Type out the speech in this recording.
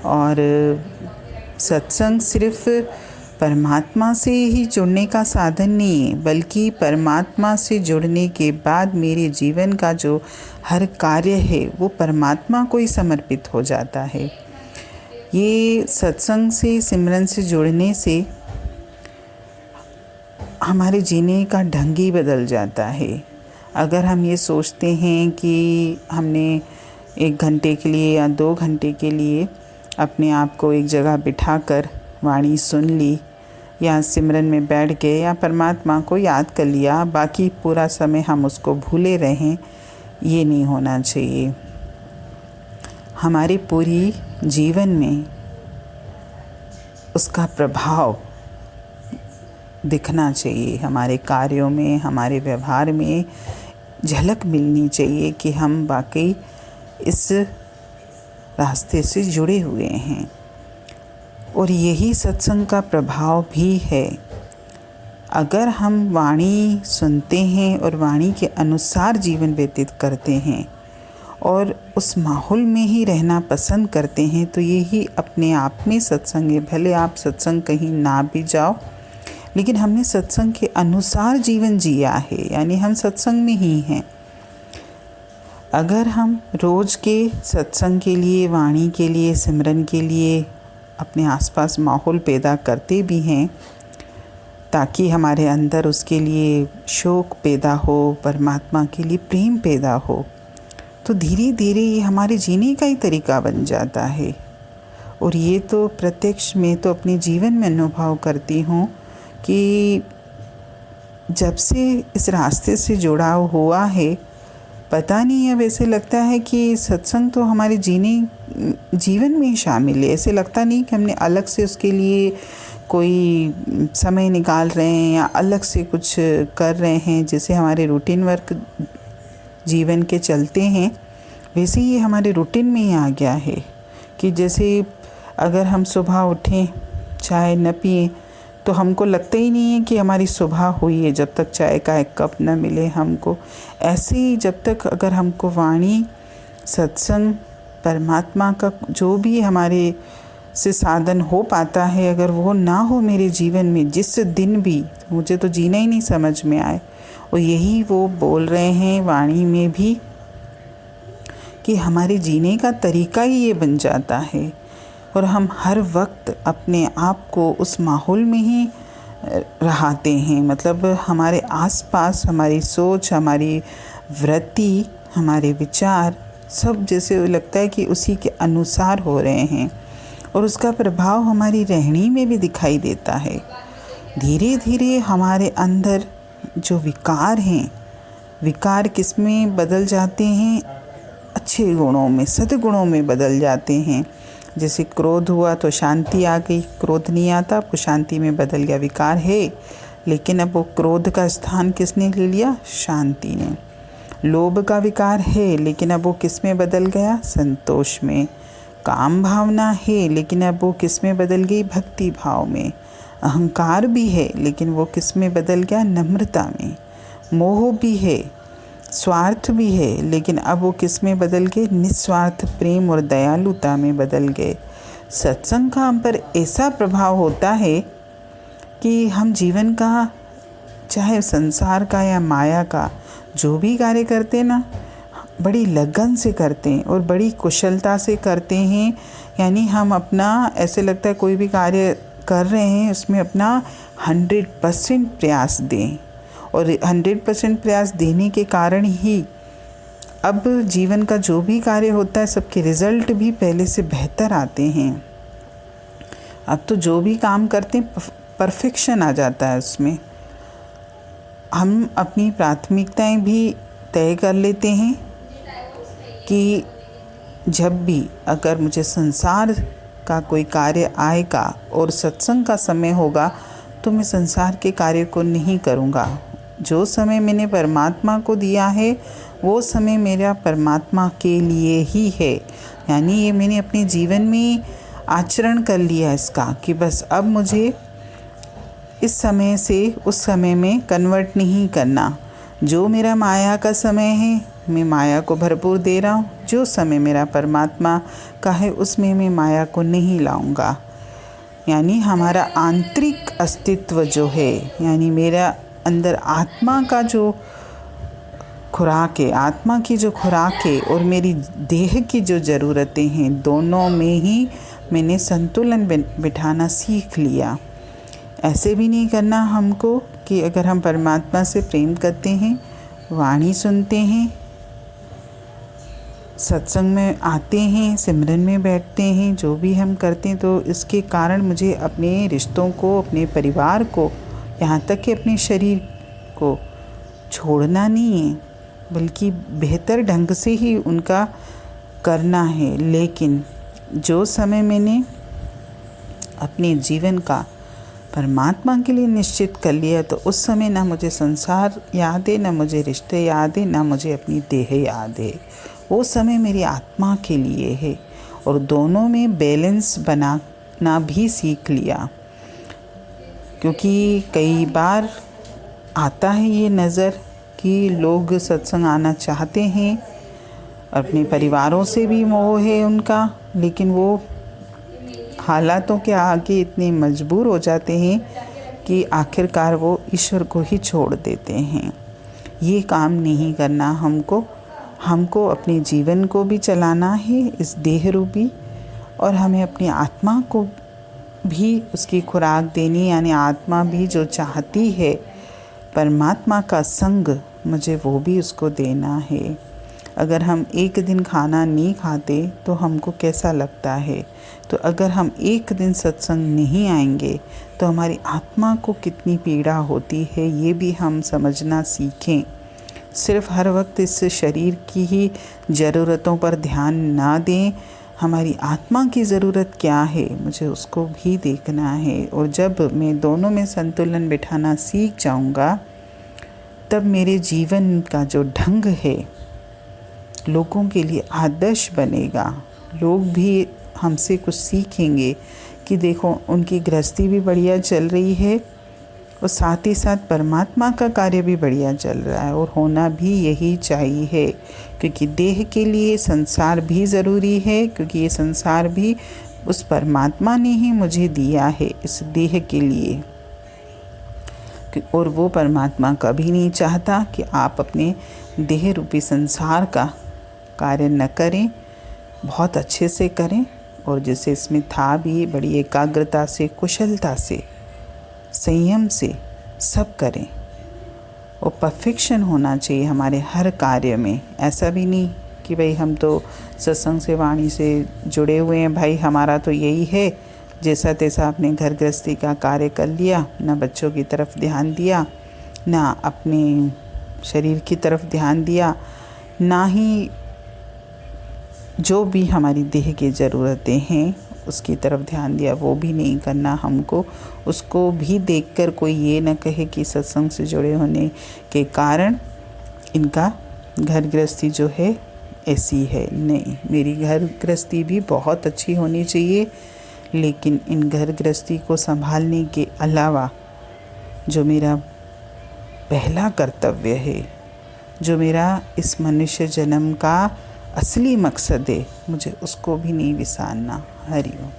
और सत्संग सिर्फ परमात्मा से ही जुड़ने का साधन नहीं है, बल्कि परमात्मा से जुड़ने के बाद मेरे जीवन का जो हर कार्य है वो परमात्मा को ही समर्पित हो जाता है। ये सत्संग से, सिमरन से जुड़ने से हमारे जीने का ढंग ही बदल जाता है। अगर हम ये सोचते हैं कि हमने 1 घंटे के लिए या 2 घंटे के लिए अपने आप को एक जगह बिठाकर वाणी सुन ली या सिमरन में बैठ गए या परमात्मा को याद कर लिया, बाकी पूरा समय हम उसको भूले रहें, ये नहीं होना चाहिए। हमारे पूरी जीवन में उसका प्रभाव दिखना चाहिए, हमारे कार्यों में, हमारे व्यवहार में झलक मिलनी चाहिए कि हम वाकई इस रास्ते से जुड़े हुए हैं। और यही सत्संग का प्रभाव भी है। अगर हम वाणी सुनते हैं और वाणी के अनुसार जीवन व्यतीत करते हैं और उस माहौल में ही रहना पसंद करते हैं, तो यही अपने आप में सत्संग है। भले आप सत्संग कहीं ना भी जाओ, लेकिन हमने सत्संग के अनुसार जीवन जिया है, यानी हम सत्संग में ही हैं। अगर हम रोज़ के सत्संग के लिए, वाणी के लिए, सिमरन के लिए अपने आसपास माहौल पैदा करते भी हैं ताकि हमारे अंदर उसके लिए शौक़ पैदा हो, परमात्मा के लिए प्रेम पैदा हो, तो धीरे धीरे ये हमारे जीने का ही तरीका बन जाता है। और ये तो प्रत्यक्ष में तो अपने जीवन में अनुभव करती हूँ कि जब से इस रास्ते से जुड़ाव हुआ है, पता नहीं, अब ऐसे लगता है कि सत्संग तो हमारे जीवन में ही शामिल है। ऐसे लगता नहीं कि हमने अलग से उसके लिए कोई समय निकाल रहे हैं या अलग से कुछ कर रहे हैं। जैसे हमारे रूटीन वर्क जीवन के चलते हैं, वैसे ये हमारे रूटीन में ही आ गया है कि जैसे अगर हम सुबह उठें, चाय न पिए, तो हमको लगता ही नहीं है कि हमारी सुबह हुई है जब तक चाय का 1 कप न मिले हमको। ऐसे ही जब तक अगर हमको वाणी, सत्संग, परमात्मा का जो भी हमारे से साधन हो पाता है, अगर वो ना हो मेरे जीवन में, जिस दिन भी मुझे तो जीना ही नहीं समझ में आए। और यही वो बोल रहे हैं वाणी में भी कि हमारे जीने का तरीका ही ये बन जाता है और हम हर वक्त अपने आप को उस माहौल में ही रहते हैं। मतलब हमारे आसपास हमारी सोच, हमारी वृत्ति, हमारे विचार सब जैसे लगता है कि उसी के अनुसार हो रहे हैं और उसका प्रभाव हमारी रहनी में भी दिखाई देता है। धीरे धीरे हमारे अंदर जो विकार हैं, विकार किस में बदल जाते हैं? अच्छे गुणों में, सद्गुणों में बदल जाते हैं। जैसे क्रोध हुआ तो शांति आ गई, क्रोध नहीं आता, आपको शांति में बदल गया। विकार है, लेकिन अब वो क्रोध का स्थान किसने ले लिया? शांति ने। लोभ का विकार है, लेकिन अब वो किस में बदल गया? संतोष में। काम भावना है, लेकिन अब वो किस में बदल गई? भक्ति भाव में। अहंकार भी है, लेकिन वो किस में बदल गया? नम्रता में। मोह भी है, स्वार्थ भी है, लेकिन अब वो किस में बदल गए? निस्वार्थ प्रेम और दयालुता में बदल गए। सत्संग का हम पर ऐसा प्रभाव होता है कि हम जीवन का, चाहे संसार का या माया का, जो भी कार्य करते हैं ना, बड़ी लगन से करते हैं और बड़ी कुशलता से करते हैं। यानी हम अपना, ऐसे लगता है कोई भी कार्य कर रहे हैं उसमें अपना 100% प्रयास दें, और 100% प्रयास देने के कारण ही अब जीवन का जो भी कार्य होता है सबके रिज़ल्ट भी पहले से बेहतर आते हैं। अब तो जो भी काम करते हैं परफेक्शन आ जाता है उसमें। हम अपनी प्राथमिकताएं भी तय कर लेते हैं कि जब भी अगर मुझे संसार का कोई कार्य आएगा और सत्संग का समय होगा तो मैं संसार के कार्य को नहीं करूँगा। जो समय मैंने परमात्मा को दिया है वो समय मेरा परमात्मा के लिए ही है। यानी ये मैंने अपने जीवन में आचरण कर लिया इसका कि बस अब मुझे इस समय से उस समय में कन्वर्ट नहीं करना। जो मेरा माया का समय है मैं माया को भरपूर दे रहा हूँ, जो समय मेरा परमात्मा का है उसमें मैं माया को नहीं लाऊंगा। यानी हमारा आंतरिक अस्तित्व जो है, यानी मेरा अंदर आत्मा का जो खुराक है, आत्मा की जो खुराक है और मेरी देह की जो ज़रूरतें हैं, दोनों में ही मैंने संतुलन बिठाना सीख लिया। ऐसे भी नहीं करना हमको कि अगर हम परमात्मा से प्रेम करते हैं, वाणी सुनते हैं, सत्संग में आते हैं, सिमरन में बैठते हैं, जो भी हम करते हैं, तो इसके कारण मुझे अपने रिश्तों को, अपने परिवार को, यहाँ तक कि अपने शरीर को छोड़ना नहीं है, बल्कि बेहतर ढंग से ही उनका करना है। लेकिन जो समय मैंने अपने जीवन का परमात्मा के लिए निश्चित कर लिया, तो उस समय ना मुझे संसार याद है, ना मुझे रिश्ते याद है, ना मुझे अपनी देह याद है। वो समय मेरी आत्मा के लिए है और दोनों में बैलेंस बनाना भी सीख लिया। क्योंकि कई बार आता है ये नज़र कि लोग सत्संग आना चाहते हैं, अपने परिवारों से भी मोह है उनका, लेकिन वो हालातों के आगे इतने मजबूर हो जाते हैं कि आखिरकार वो ईश्वर को ही छोड़ देते हैं। ये काम नहीं करना हमको अपने जीवन को भी चलाना है इस देह रूपी, और हमें अपनी आत्मा को भी उसकी खुराक देनी, यानी आत्मा भी जो चाहती है परमात्मा का संग, मुझे वो भी उसको देना है। अगर हम एक दिन खाना नहीं खाते तो हमको कैसा लगता है, तो अगर हम एक दिन सत्संग नहीं आएंगे तो हमारी आत्मा को कितनी पीड़ा होती है, ये भी हम समझना सीखें। सिर्फ हर वक्त इस शरीर की ही ज़रूरतों पर ध्यान ना दें, हमारी आत्मा की ज़रूरत क्या है मुझे उसको भी देखना है। और जब मैं दोनों में संतुलन बिठाना सीख जाऊंगा, तब मेरे जीवन का जो ढंग है लोगों के लिए आदर्श बनेगा। लोग भी हमसे कुछ सीखेंगे कि देखो उनकी गृहस्थी भी बढ़िया चल रही है और साथ ही साथ परमात्मा का कार्य भी बढ़िया चल रहा है, और होना भी यही चाहिए। क्योंकि देह के लिए संसार भी ज़रूरी है, क्योंकि ये संसार भी उस परमात्मा ने ही मुझे दिया है इस देह के लिए, और वो परमात्मा कभी नहीं चाहता कि आप अपने देह रूपी संसार का कार्य न करें, बहुत अच्छे से करें, और जैसे इसमें था भी बड़ी एकाग्रता से, कुशलता से, संयम से सब करें। और परफेक्शन होना चाहिए हमारे हर कार्य में। ऐसा भी नहीं कि भाई हम तो सत्संग से, वाणी से जुड़े हुए हैं, भाई हमारा तो यही है, जैसा तैसा अपने घर गृहस्थी का कार्य कर लिया, ना बच्चों की तरफ ध्यान दिया, ना अपने शरीर की तरफ ध्यान दिया, ना ही जो भी हमारी देह की ज़रूरतें हैं उसकी तरफ ध्यान दिया, वो भी नहीं करना हमको। उसको भी देखकर कोई ये ना कहे कि सत्संग से जुड़े होने के कारण इनका घर गृहस्थी जो है ऐसी है। नहीं, मेरी घर गृहस्थी भी बहुत अच्छी होनी चाहिए, लेकिन इन घर गृहस्थी को संभालने के अलावा जो मेरा पहला कर्तव्य है, जो मेरा इस मनुष्य जन्म का असली मकसद है, मुझे उसको भी नहीं विसारना। हरि ओम।